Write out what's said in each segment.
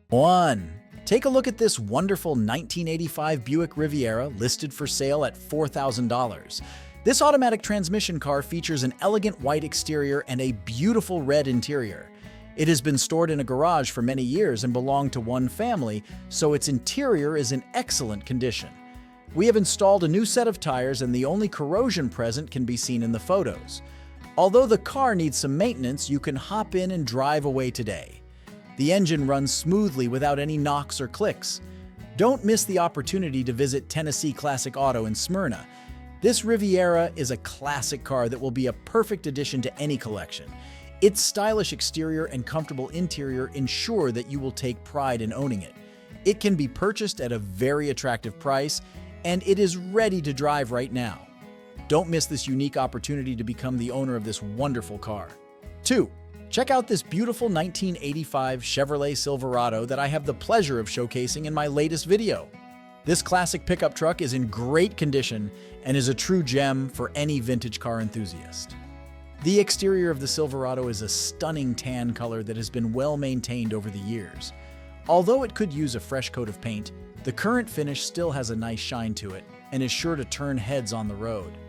1. Take a look at this wonderful 1985 Buick Riviera listed for sale at $4,000. This automatic transmission car features an elegant white exterior and a beautiful red interior. It has been stored in a garage for many years and belonged to one family, so its interior is in excellent condition. We have installed a new set of tires and the only corrosion present can be seen in the photos. Although the car needs some maintenance, you can hop in and drive away today. The engine runs smoothly without any knocks or clicks. Don't miss the opportunity to visit Tennessee Classic Auto in Smyrna. This Riviera is a classic car that will be a perfect addition to any collection. Its stylish exterior and comfortable interior ensure that you will take pride in owning it. It can be purchased at a very attractive price, and it is ready to drive right now. Don't miss this unique opportunity to become the owner of this wonderful car. 2. Check out this beautiful 1985 Chevrolet Silverado that I have the pleasure of showcasing in my latest video. This classic pickup truck is in great condition and is a true gem for any vintage car enthusiast. The exterior of the Silverado is a stunning tan color that has been well maintained over the years. Although it could use a fresh coat of paint, the current finish still has a nice shine to it and is sure to turn heads on the road.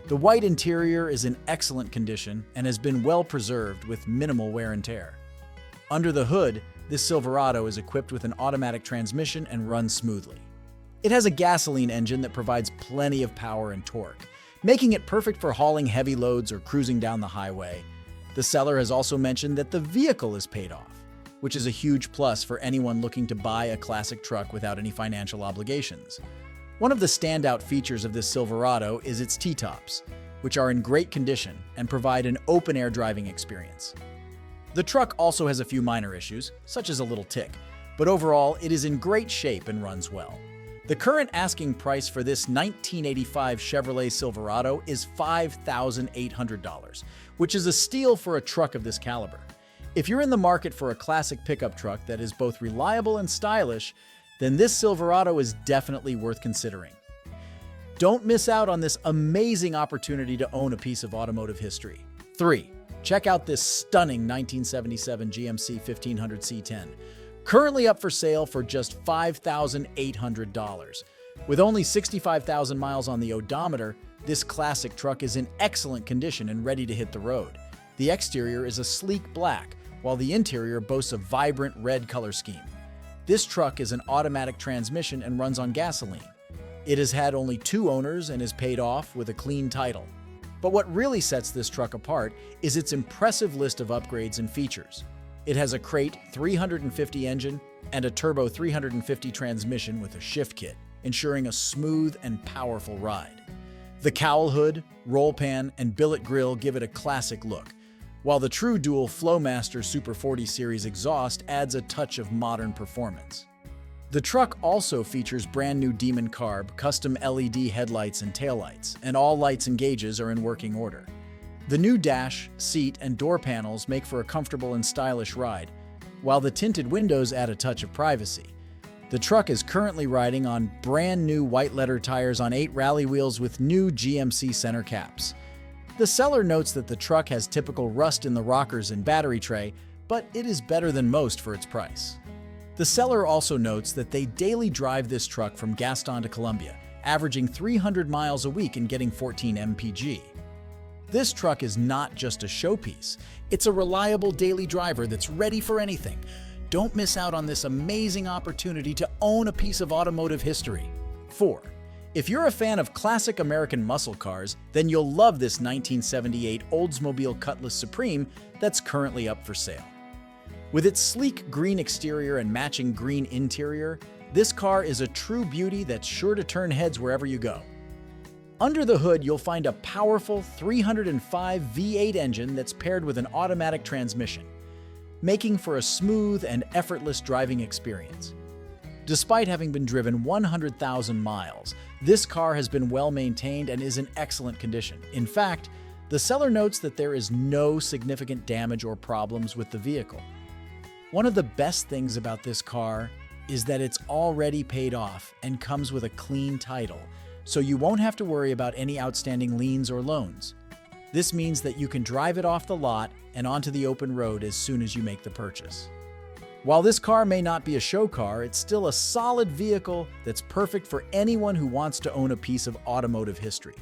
The white interior is in excellent condition and has been well preserved with minimal wear and tear. Under the hood, this Silverado is equipped with an automatic transmission and runs smoothly. It has a gasoline engine that provides plenty of power and torque, making it perfect for hauling heavy loads or cruising down the highway. The seller has also mentioned that the vehicle is paid off, which is a huge plus for anyone looking to buy a classic truck without any financial obligations. One of the standout features of this Silverado is its T-tops, which are in great condition and provide an open-air driving experience. The truck also has a few minor issues, such as a little tick, but overall it is in great shape and runs well. The current asking price for this 1985 Chevrolet Silverado is $5,800, which is a steal for a truck of this caliber. If you're in the market for a classic pickup truck that is both reliable and stylish, then this Silverado is definitely worth considering. Don't miss out on this amazing opportunity to own a piece of automotive history. 3. Check out this stunning 1977 GMC 1500 C10. Currently up for sale for just $5,800. With only 65,000 miles on the odometer, this classic truck is in excellent condition and ready to hit the road. The exterior is a sleek black, while the interior boasts a vibrant red color scheme. This truck is an automatic transmission and runs on gasoline. It has had only 2 owners and is paid off with a clean title. But what really sets this truck apart is its impressive list of upgrades and features. It has a crate 350 engine and a turbo 350 transmission with a shift kit, ensuring a smooth and powerful ride. The cowl hood, roll pan, and billet grille give it a classic look, while the true dual Flowmaster Super 40 series exhaust adds a touch of modern performance. The truck also features brand new Demon Carb, custom LED headlights and taillights, and all lights and gauges are in working order. The new dash, seat, and door panels make for a comfortable and stylish ride, while the tinted windows add a touch of privacy. The truck is currently riding on brand new white letter tires on 8 rally wheels with new GMC center caps. The seller notes that the truck has typical rust in the rockers and battery tray, but it is better than most for its price. The seller also notes that they daily drive this truck from Gaston to Columbia, averaging 300 miles a week and getting 14 mpg. This truck is not just a showpiece, it's a reliable daily driver that's ready for anything. Don't miss out on this amazing opportunity to own a piece of automotive history. 4. If you're a fan of classic American muscle cars, then you'll love this 1978 Oldsmobile Cutlass Supreme that's currently up for sale. With its sleek green exterior and matching green interior, this car is a true beauty that's sure to turn heads wherever you go. Under the hood, you'll find a powerful 305 V8 engine that's paired with an automatic transmission, making for a smooth and effortless driving experience. Despite having been driven 100,000 miles, this car has been well maintained and is in excellent condition. In fact, the seller notes that there is no significant damage or problems with the vehicle. One of the best things about this car is that it's already paid off and comes with a clean title, so you won't have to worry about any outstanding liens or loans. This means that you can drive it off the lot and onto the open road as soon as you make the purchase. While this car may not be a show car, it's still a solid vehicle that's perfect for anyone who wants to own a piece of automotive history.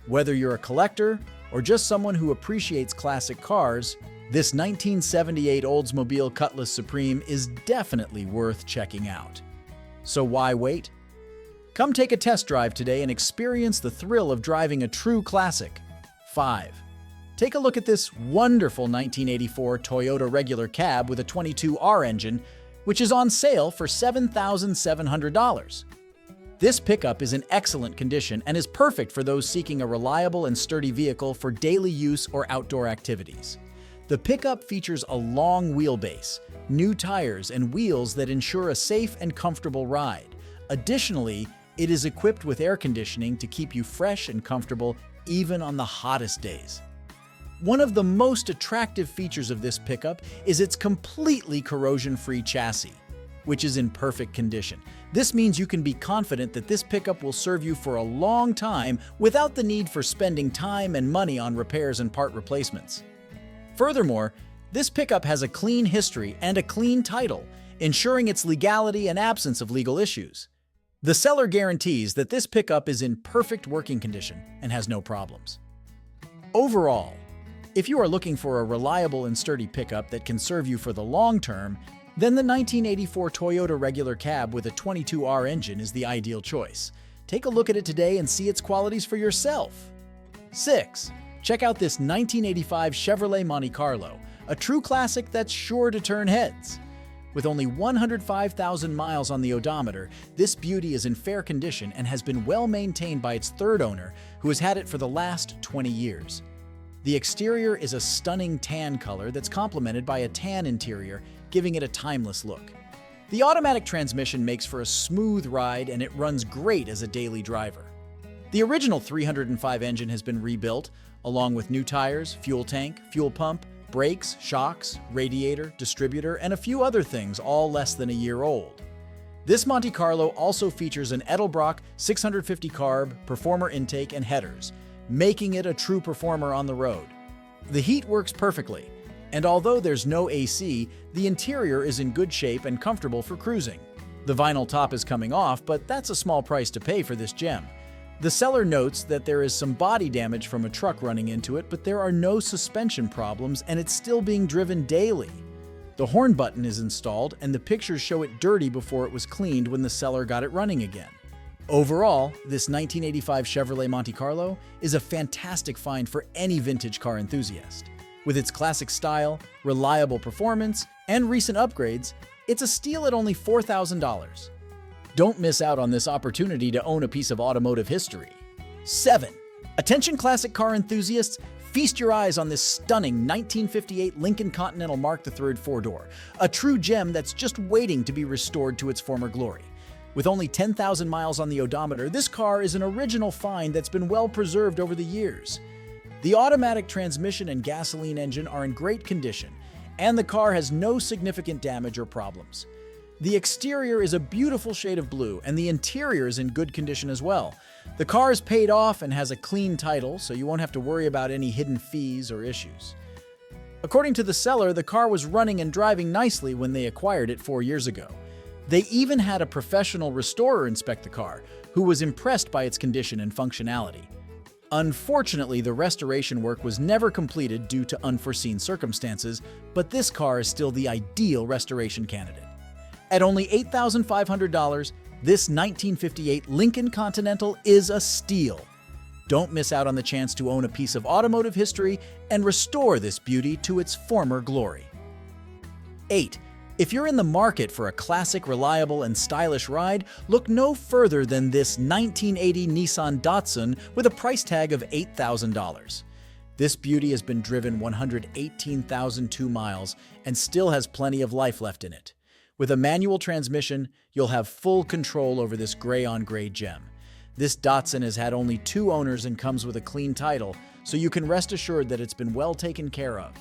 Whether you're a collector or just someone who appreciates classic cars, this 1978 Oldsmobile Cutlass Supreme is definitely worth checking out. So why wait? Come take a test drive today and experience the thrill of driving a true classic. 5. Take a look at this wonderful 1984 Toyota regular cab with a 22R engine, which is on sale for $7,700. This pickup is in excellent condition and is perfect for those seeking a reliable and sturdy vehicle for daily use or outdoor activities. The pickup features a long wheelbase, new tires, and wheels that ensure a safe and comfortable ride. Additionally, it is equipped with air conditioning to keep you fresh and comfortable even on the hottest days. One of the most attractive features of this pickup is its completely corrosion-free chassis, which is in perfect condition. This means you can be confident that this pickup will serve you for a long time without the need for spending time and money on repairs and part replacements. Furthermore, this pickup has a clean history and a clean title, ensuring its legality and absence of legal issues. The seller guarantees that this pickup is in perfect working condition and has no problems. Overall, if you are looking for a reliable and sturdy pickup that can serve you for the long term, then the 1984 Toyota regular cab with a 22R engine is the ideal choice. Take a look at it today and see its qualities for yourself. 6. Check out this 1985 Chevrolet Monte Carlo, a true classic that's sure to turn heads. With only 105,000 miles on the odometer, this beauty is in fair condition and has been well maintained by its third owner, who has had it for the last 20 years. The exterior is a stunning tan color that's complemented by a tan interior, giving it a timeless look. The automatic transmission makes for a smooth ride and it runs great as a daily driver. The original 305 engine has been rebuilt, along with new tires, fuel tank, fuel pump, brakes, shocks, radiator, distributor, and a few other things, all less than a year old. This Monte Carlo also features an Edelbrock 650 carb, performer intake, and headers, making it a true performer on the road. The heat works perfectly, and although there's no AC, the interior is in good shape and comfortable for cruising. The vinyl top is coming off, but that's a small price to pay for this gem. The seller notes that there is some body damage from a truck running into it, but there are no suspension problems and it's still being driven daily. The horn button is installed and the pictures show it dirty before it was cleaned when the seller got it running again. Overall, this 1985 Chevrolet Monte Carlo is a fantastic find for any vintage car enthusiast. With its classic style, reliable performance, and recent upgrades, it's a steal at only $4,000. Don't miss out on this opportunity to own a piece of automotive history. 7. Attention classic car enthusiasts, feast your eyes on this stunning 1958 Lincoln Continental Mark III four-door, a true gem that's just waiting to be restored to its former glory. With only 10,000 miles on the odometer, this car is an original find that's been well preserved over the years. The automatic transmission and gasoline engine are in great condition, and the car has no significant damage or problems. The exterior is a beautiful shade of blue, and the interior is in good condition as well. The car is paid off and has a clean title, so you won't have to worry about any hidden fees or issues. According to the seller, the car was running and driving nicely when they acquired it 4 years ago. They even had a professional restorer inspect the car, who was impressed by its condition and functionality. Unfortunately, the restoration work was never completed due to unforeseen circumstances, but this car is still the ideal restoration candidate. At only $8,500, this 1958 Lincoln Continental is a steal. Don't miss out on the chance to own a piece of automotive history and restore this beauty to its former glory. 8. If you're in the market for a classic, reliable, and stylish ride, look no further than this 1980 Nissan Datsun with a price tag of $8,000. This beauty has been driven 118,002 miles and still has plenty of life left in it. With a manual transmission, you'll have full control over this gray-on-gray gem. This Datsun has had only 2 owners and comes with a clean title, so you can rest assured that it's been well taken care of.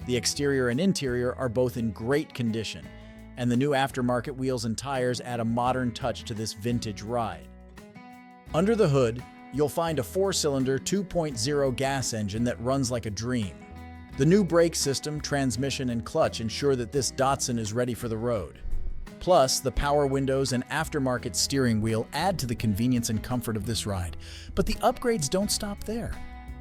The exterior and interior are both in great condition, and the new aftermarket wheels and tires add a modern touch to this vintage ride. Under the hood, you'll find a 4-cylinder 2.0 gas engine that runs like a dream. The new brake system, transmission, and clutch ensure that this Datsun is ready for the road. Plus, the power windows and aftermarket steering wheel add to the convenience and comfort of this ride. But the upgrades don't stop there.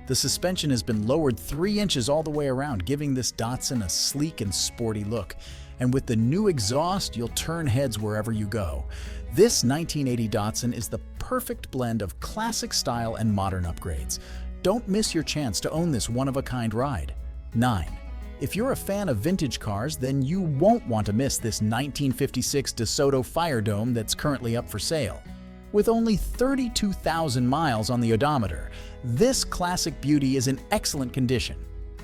The suspension has been lowered 3 inches all the way around, giving this Datsun a sleek and sporty look. And with the new exhaust, you'll turn heads wherever you go. This 1980 Datsun is the perfect blend of classic style and modern upgrades. Don't miss your chance to own this one-of-a-kind ride. 9. If you're a fan of vintage cars, then you won't want to miss this 1956 Desoto Firedome that's currently up for sale. With only 32,000 miles on the odometer, this classic beauty is in excellent condition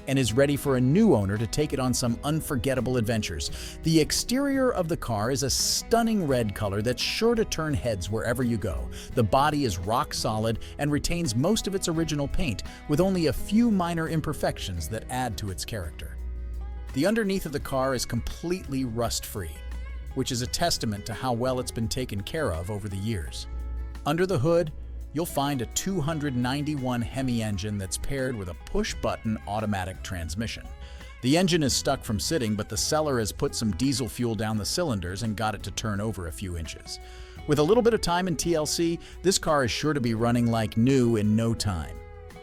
and is ready for a new owner to take it on some unforgettable adventures. The exterior of the car is a stunning red color that's sure to turn heads wherever you go. The body is rock solid and retains most of its original paint, with only a few minor imperfections that add to its character. The underneath of the car is completely rust-free, which is a testament to how well it's been taken care of over the years. Under the hood, you'll find a 291 Hemi engine that's paired with a push-button automatic transmission. The engine is stuck from sitting, but the seller has put some diesel fuel down the cylinders and got it to turn over a few inches. With a little bit of time in TLC, this car is sure to be running like new in no time.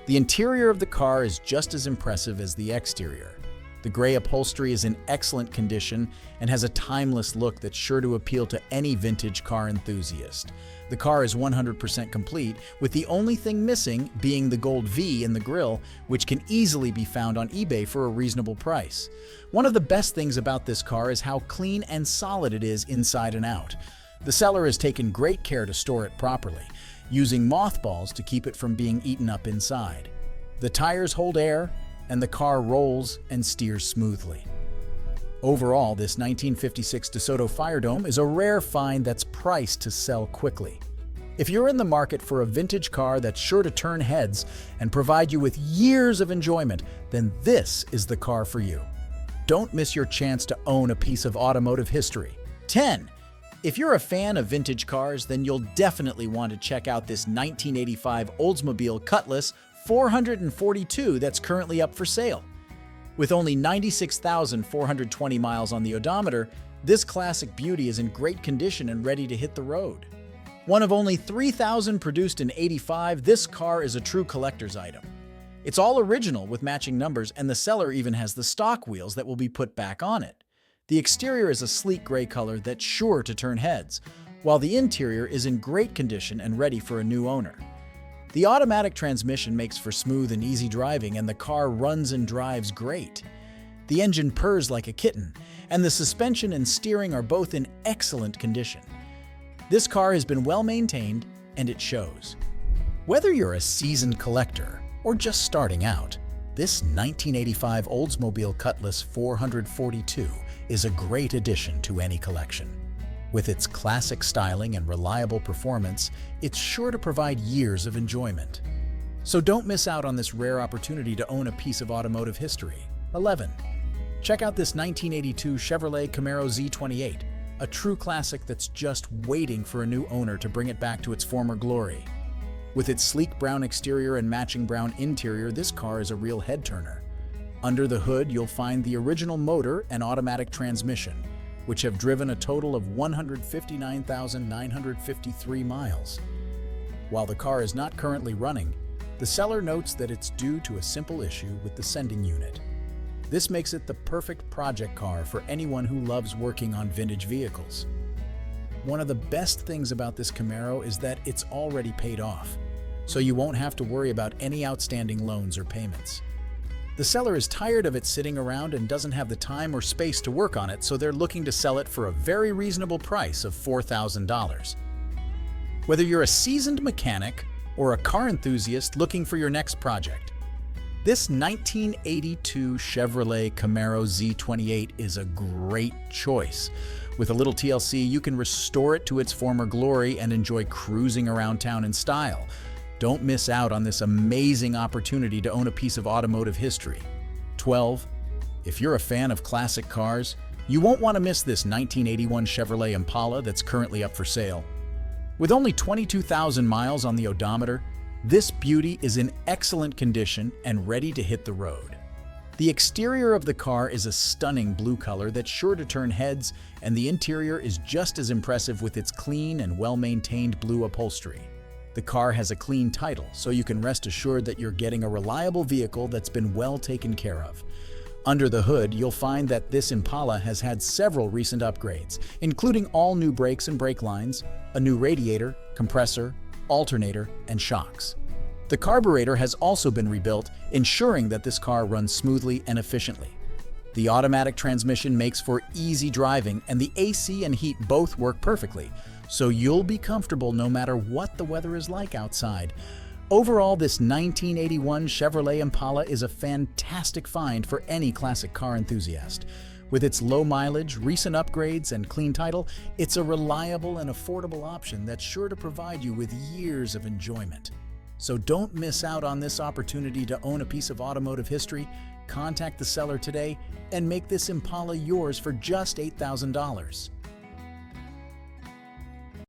The interior of the car is just as impressive as the exterior. The gray upholstery is in excellent condition and has a timeless look that's sure to appeal to any vintage car enthusiast. The car is 100% complete, with the only thing missing being the gold V in the grille, which can easily be found on eBay for a reasonable price. One of the best things about this car is how clean and solid it is inside and out. The seller has taken great care to store it properly, using mothballs to keep it from being eaten up inside. The tires hold air, and the car rolls and steers smoothly. Overall, this 1956 Desoto Firedome is a rare find that's priced to sell quickly. If you're in the market for a vintage car that's sure to turn heads and provide you with years of enjoyment, then this is the car for you. Don't miss your chance to own a piece of automotive history. 10. If you're a fan of vintage cars, then you'll definitely want to check out this 1985 Oldsmobile Cutlass 442 that's currently up for sale. With only 96,420 miles on the odometer, this classic beauty is in great condition and ready to hit the road. One of only 3,000 produced in '85, this car is a true collector's item. It's all original with matching numbers, and the seller even has the stock wheels that will be put back on it. The exterior is a sleek gray color that's sure to turn heads, while the interior is in great condition and ready for a new owner. The automatic transmission makes for smooth and easy driving, and the car runs and drives great. The engine purrs like a kitten, and the suspension and steering are both in excellent condition. This car has been well maintained, and it shows. Whether you're a seasoned collector or just starting out, this 1985 Oldsmobile Cutlass 442 is a great addition to any collection. With its classic styling and reliable performance, it's sure to provide years of enjoyment. So don't miss out on this rare opportunity to own a piece of automotive history. 11. Check out this 1982 Chevrolet Camaro Z28, a true classic that's just waiting for a new owner to bring it back to its former glory. With its sleek brown exterior and matching brown interior, this car is a real head-turner. Under the hood, you'll find the original motor and automatic transmission, which have driven a total of 159,953 miles. While the car is not currently running, the seller notes that it's due to a simple issue with the sending unit. This makes it the perfect project car for anyone who loves working on vintage vehicles. One of the best things about this Camaro is that it's already paid off, so you won't have to worry about any outstanding loans or payments. The seller is tired of it sitting around and doesn't have the time or space to work on it, so they're looking to sell it for a very reasonable price of $4,000. Whether you're a seasoned mechanic or a car enthusiast looking for your next project, this 1982 Chevrolet Camaro Z28 is a great choice. With a little TLC, you can restore it to its former glory and enjoy cruising around town in style. Don't miss out on this amazing opportunity to own a piece of automotive history. 12. If you're a fan of classic cars, you won't want to miss this 1981 Chevrolet Impala that's currently up for sale. With only 22,000 miles on the odometer, this beauty is in excellent condition and ready to hit the road. The exterior of the car is a stunning blue color that's sure to turn heads, and the interior is just as impressive with its clean and well-maintained blue upholstery. The car has a clean title, so you can rest assured that you're getting a reliable vehicle that's been well taken care of. Under the hood, you'll find that this Impala has had several recent upgrades, including all new brakes and brake lines, a new radiator, compressor, alternator, and shocks. The carburetor has also been rebuilt, ensuring that this car runs smoothly and efficiently. The automatic transmission makes for easy driving, and the AC and heat both work perfectly, so you'll be comfortable no matter what the weather is like outside. Overall, this 1981 Chevrolet Impala is a fantastic find for any classic car enthusiast. With its low mileage, recent upgrades, and clean title, it's a reliable and affordable option that's sure to provide you with years of enjoyment. So don't miss out on this opportunity to own a piece of automotive history. Contact the seller today and make this Impala yours for just $8,000.